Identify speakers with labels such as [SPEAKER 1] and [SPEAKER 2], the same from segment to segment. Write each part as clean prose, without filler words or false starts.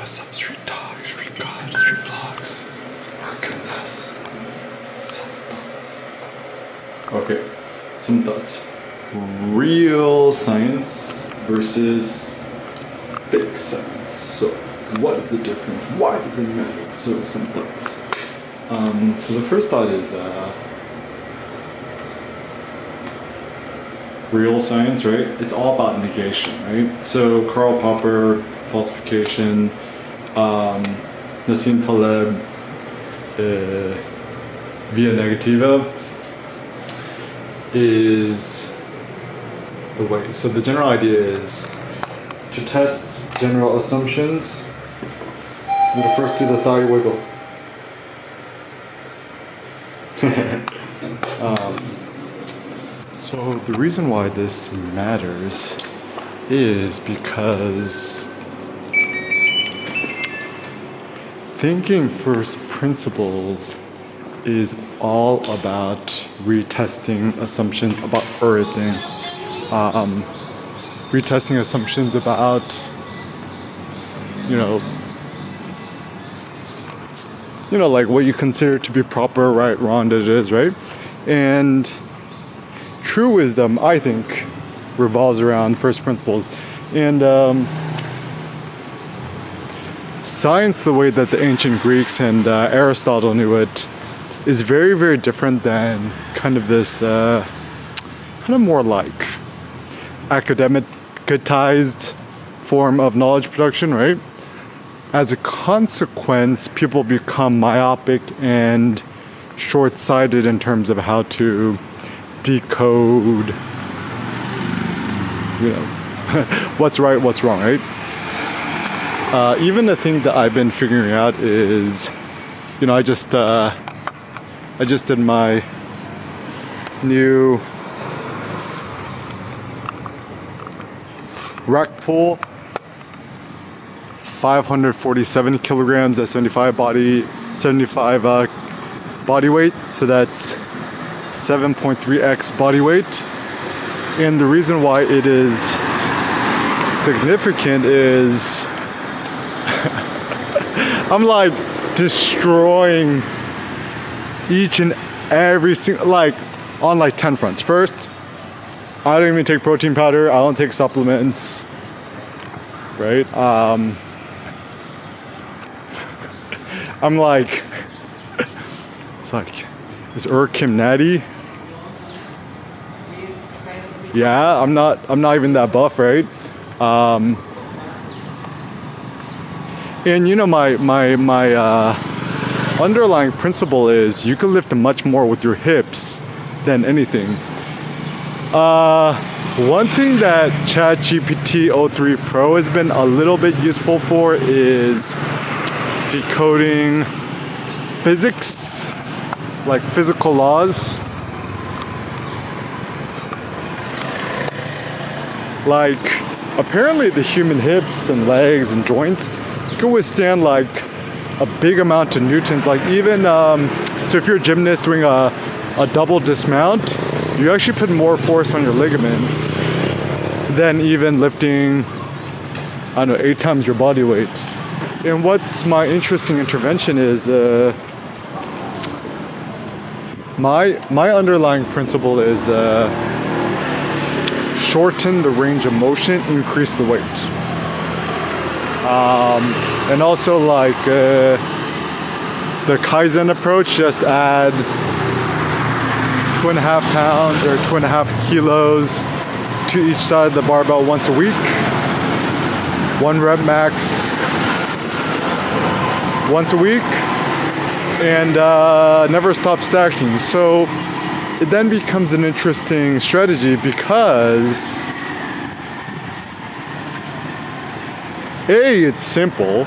[SPEAKER 1] What's up, street talk, street god, street vlogs? Oh goodness. Some thoughts. Okay, some thoughts. Real science versus fake science. So, what is the difference? Why does it matter? So, some thoughts. So the first thought is real science, right? It's all about negation, right? So Karl Popper, falsification, Nassim Taleb, via negativa is the way. So the general idea is to test general assumptions. I'm gonna first do the thigh wiggle. So the reason why this matters is because thinking first principles is all about retesting assumptions about everything. Retesting assumptions about, like what you consider to be proper, right, wrong, that it is, right? And true wisdom, I think, revolves around first principles. And science, the way that the ancient Greeks and Aristotle knew it, is very, very different than kind of this, kind of more like academicized form of knowledge production, right? As a consequence, people become myopic and short-sighted in terms of how to decode, what's right, what's wrong, right? Even the thing that I've been figuring out is, I just did my new rack pull, 547 kilograms at 75 body weight, so that's 7.3x body weight. And the reason why it is significant is I'm like destroying each and every single, on 10 fronts. First, I don't even take protein powder, I don't take supplements, right? I'm like, is Kim natty? Yeah, I'm not even that buff, right? And my underlying principle is you can lift much more with your hips than anything. One thing that ChatGPT o3 Pro has been a little bit useful for is decoding physics, like physical laws. Like, apparently the human hips and legs and joints can withstand like a big amount of newtons. Like even, so if you're a gymnast doing a double dismount, you actually put more force on your ligaments than even lifting, 8 times your body weight. And what's my interesting intervention is, my underlying principle is shorten the range of motion, increase the weight. And also the Kaizen approach, just add 2.5 pounds or 2.5 kilos to each side of the barbell once a week. 1 rep max once a week, and never stop stacking. So it then becomes an interesting strategy because A, it's simple.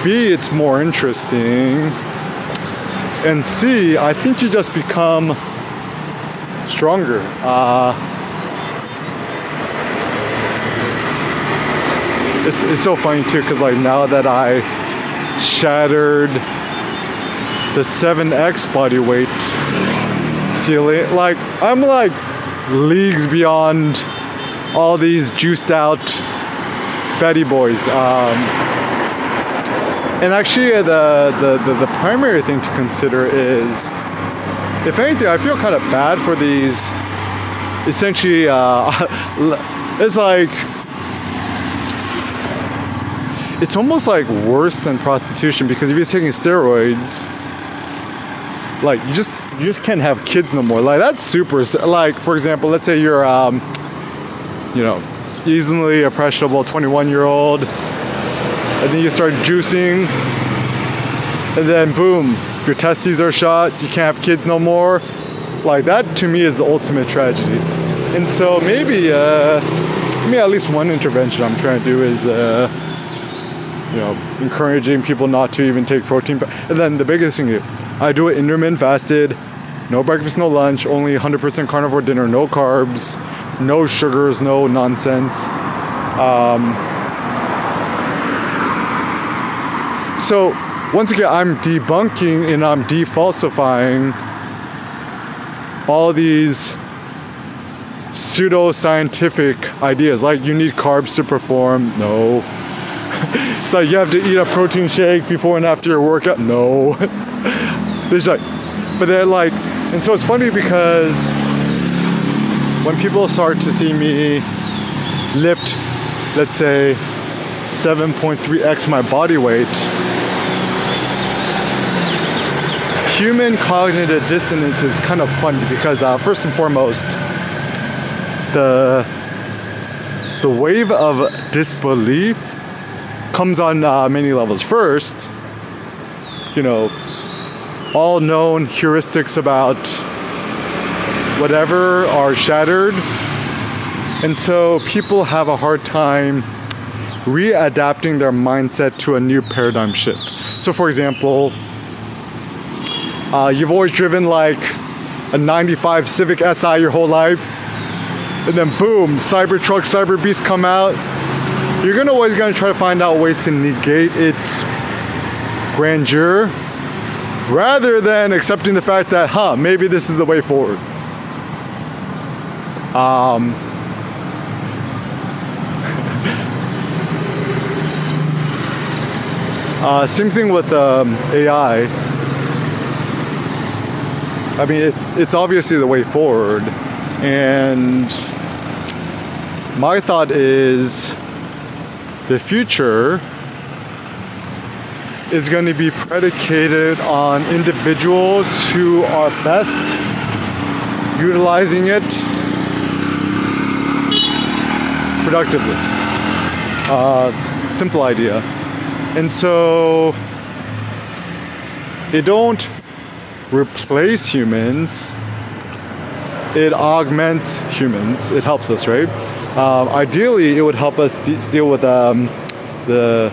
[SPEAKER 1] B, it's more interesting. And C, I think you just become stronger. It's so funny too, because now that I shattered the 7x body weight ceiling, I'm leagues beyond all these juiced out fatty boys. And actually, the primary thing to consider is, if anything, I feel kind of bad for these. Essentially, it's like, it's almost like worse than prostitution, because if you're taking steroids, like you just can't have kids no more. Like that's super. Like for example, let's say you're easily impressionable 21-year-old, and then you start juicing, and then boom, your testes are shot. You can't have kids no more. Like that to me is the ultimate tragedy. And so maybe at least one intervention I'm trying to do is encouraging people not to even take protein. And then the biggest thing is, I do it intermittent fasted, no breakfast, no lunch, only 100% carnivore dinner, no carbs, no sugars, no nonsense. So once again, I'm debunking and I'm defalsifying all these pseudo-scientific ideas, like you need carbs to perform. No. It's like you have to eat a protein shake before and after your workout. No. There's like, but they're like, and so it's funny because when people start to see me lift, let's say 7.3x my body weight, human cognitive dissonance is kind of funny because first and foremost, the wave of disbelief comes on many levels. First, all known heuristics about whatever are shattered, and so people have a hard time readapting their mindset to a new paradigm shift. So for example, you've always driven like a 95 Civic Si your whole life, and then boom, Cybertruck, Cyberbeast come out. You're always gonna try to find out ways to negate its grandeur, rather than accepting the fact that, maybe this is the way forward. Same thing with AI. I mean, it's obviously the way forward, and my thought is the future is going to be predicated on individuals who are best utilizing it productively. Simple idea. And so it don't replace humans, it augments humans. It helps us, right? Ideally, it would help us deal with the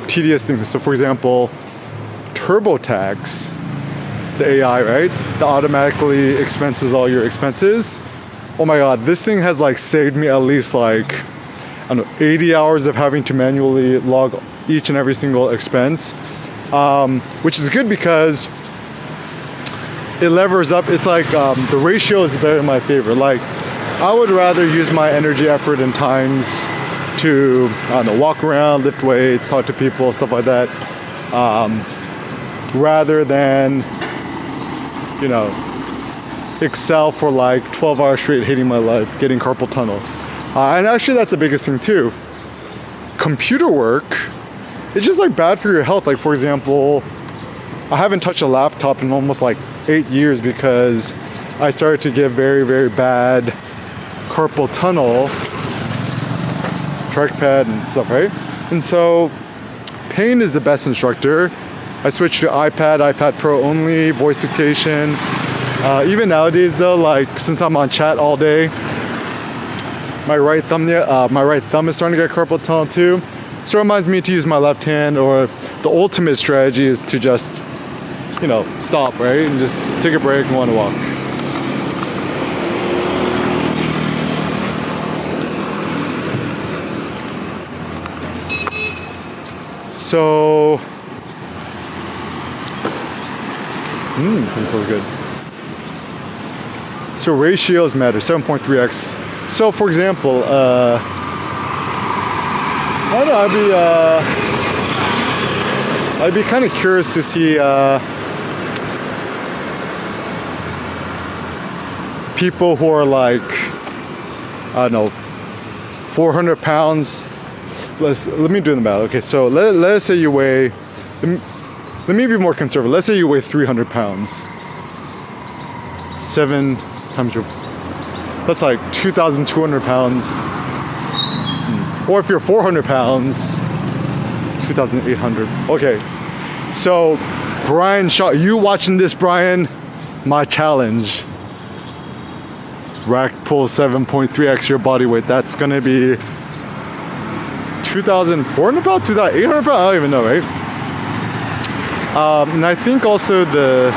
[SPEAKER 1] tedious things. So for example, TurboTax, the AI, right? That automatically expenses all your expenses. Oh my God, this thing has like saved me at least like, I don't know, 80 hours of having to manually log each and every single expense, which is good because it levers up. It's like the ratio is very in my favor. Like I would rather use my energy, effort, and times to, walk around, lift weights, talk to people, stuff like that, rather than, excel for like 12 hours straight, hating my life, getting carpal tunnel. And actually that's the biggest thing too. Computer work, it's just like bad for your health. Like for example, I haven't touched a laptop in almost like 8 years because I started to get very, very bad carpal tunnel, trackpad and stuff, right? And so pain is the best instructor. I switched to iPad Pro only, voice dictation. Even nowadays though, like since I'm on chat all day, my right thumb is starting to get carpal tunnel too. So it reminds me to use my left hand, or the ultimate strategy is to just, stop, right? And just take a break and want to walk. So, smells so good. So ratios matter. 7.3x So, for example, I don't know, I'd be kind of curious to see people who are like, I don't know, 400 pounds. Let me do the math. Okay, so let's say you weigh, let me be more conservative. Let's say you weigh 300 pounds. 7 times your, that's like 2,200 pounds. Or if you're 400 pounds, 2,800. Okay, so Brian Shaw, you watching this, Brian? My challenge. Rack pull 7.3x your body weight. That's gonna be 2,400 pounds, 2,800 pounds. I don't even know, right? And I think also the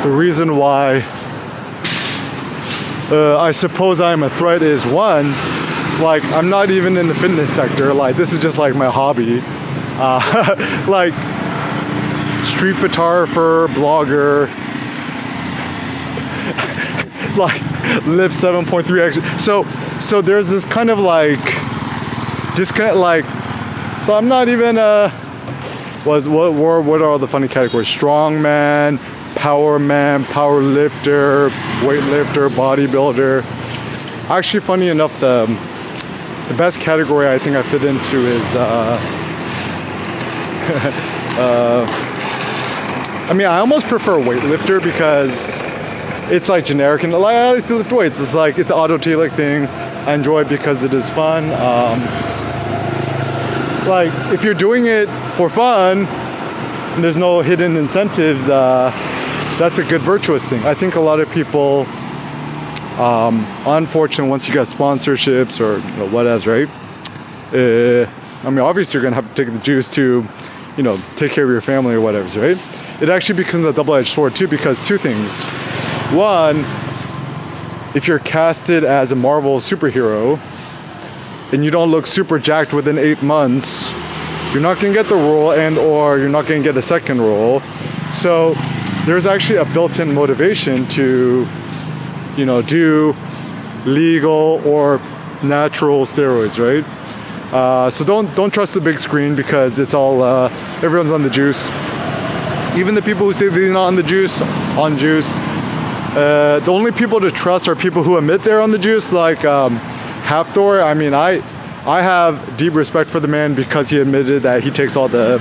[SPEAKER 1] reason why I suppose I'm a threat is one, like I'm not even in the fitness sector. Like this is just like my hobby. Like street photographer, blogger. Like lift 7.3x. So there's this kind of like disconnect. Like so I'm not even what are all the funny categories? Strongman, power man, power lifter, weightlifter, bodybuilder. Actually, funny enough, the best category I think I fit into is I mean, I almost prefer weightlifter because it's like generic and like I like to lift weights. It's like it's an autotelic thing. I enjoy it because it is fun. Like if you're doing it for fun and there's no hidden incentives, that's a good virtuous thing. I think a lot of people, unfortunately, once you get sponsorships or whatever, right? I mean, obviously you're gonna have to take the juice to, take care of your family or whatever, right? It actually becomes a double-edged sword too, because two things. One, if you're casted as a Marvel superhero and you don't look super jacked within 8 months, you're not gonna get the role or you're not gonna get a second role. So there's actually a built-in motivation to, do legal or natural steroids, right? So don't trust the big screen because it's all, everyone's on the juice. Even the people who say they're not on the juice, on juice. The only people to trust are people who admit they're on the juice, like Hafthor. I mean, I have deep respect for the man because he admitted that he takes all the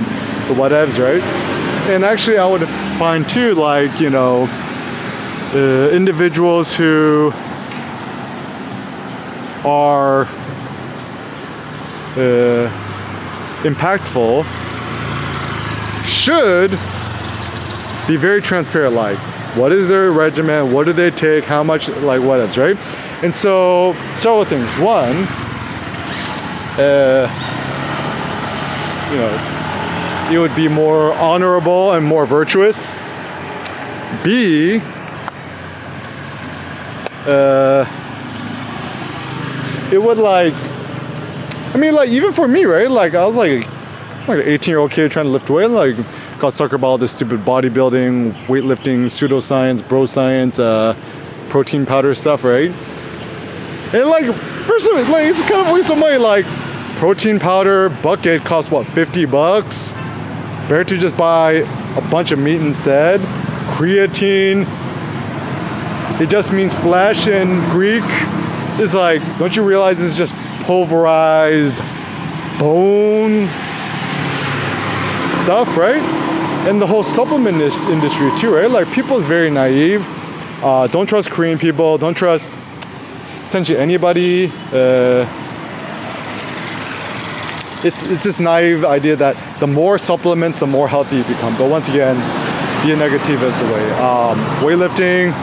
[SPEAKER 1] whatevs, right? And actually, I would find too, like individuals who are impactful should be very transparent, like what is their regimen, what do they take, how much, like what else, right? And so several things. One, it would be more honorable and more virtuous. B, it would even for me, right? Like I was like an 18-year-old kid trying to lift weight, like got sucker about all this stupid bodybuilding, weightlifting, pseudoscience, bro science, protein powder stuff, right? And like, first of all, like it's kind of a waste of money. Like protein powder bucket costs what, $50? Better to just buy a bunch of meat instead. Creatine, it just means flesh in Greek. It's like, don't you realize it's just pulverized bone stuff, right? And the whole supplement industry too, right? Like people is very naive. Don't trust Korean people. Don't trust essentially anybody. It's this naive idea that the more supplements, the more healthy you become. But once again, be a negative is the way. Weightlifting,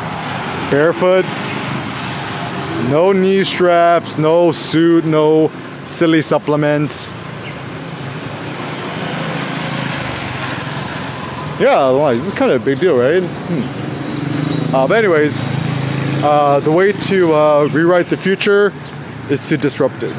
[SPEAKER 1] barefoot, no knee straps, no suit, no silly supplements. Yeah, like, this is kind of a big deal, right? But anyways, the way to rewrite the future is to disrupt it.